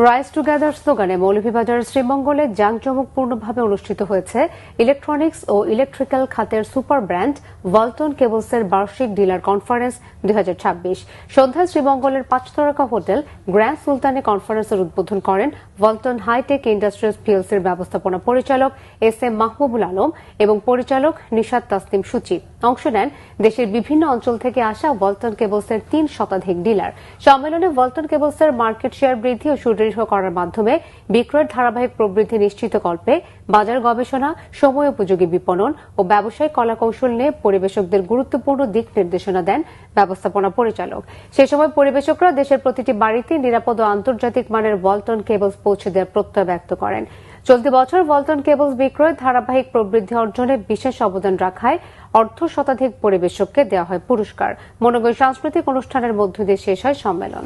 Rise together স্লোগানে মৌলভীবাজারের শ্রীমঙ্গলে জাঁকজমকপূর্ণভাবে অনুষ্ঠিত হয়েছে ইলেকট্রনিক্স ও ইলেকট্রিক্যাল খাতের সুপার ব্র্যান্ড ওয়ালটন কেবলসের বার্ষিক ডিলার কনফারেন্স 2026। সন্ধ্যায় শ্রীমঙ্গলের 5 তারকা হোটেল গ্র্যান্ড সুলতানে কনফারেন্সের উদ্বোধন করেন ওয়ালটন হাইটেক ইন্ডাস্ট্রিজ পিএলসির ব্যবস্থাপনা পরিচালক এস.এম. মাহবুবুল আলম এবং পরিচালক নিশাত তাসনিম সূচি। অংশ নেন দেশের বিভিন্ন অঞ্চল থেকে আসা ওয়ালটন কেবলসের 3 শতাধিক ডিলার। সম্মেলনে ওয়ালটন কেবলসের মার্কেট শেয়ার বৃদ্ধি ও সুদৃঢ় করার মাধ্যমে বিক্রয়ের ধারাবাহিক প্রবৃদ্ধি নিশ্চিতকল্পে বাজার গবেষণা, সময় উপযোগী বিপণন ও ব্যবসায়িক কলাকৌশল নিয়ে পরিবেশকদের গুরুত্বপূর্ণ দিক নির্দেশনা দেন ব্যবস্থাপনা পরিচালক। সে সময় পরিবেশকরা দেশের প্রতিটি বাড়িতে নিরাপদ ও আন্তর্জাতিক মানের ওয়ালটন কেবলস পৌঁছে দেওয়ার প্রত্যয় ব্যক্ত করেন। চলতি বছর ওয়ালটন কেবলস বিক্রয়ে ধারাবাহিক প্রবৃদ্ধি অর্জনে বিশেষ অবদান রাখায় শতাধিক পরিবেশককে দেওয়া হয় পুরস্কার। মনোজ্ঞ সাংস্কৃতিক অনুষ্ঠানের মধ্য দিয়ে শেষ হয় সম্মেলন।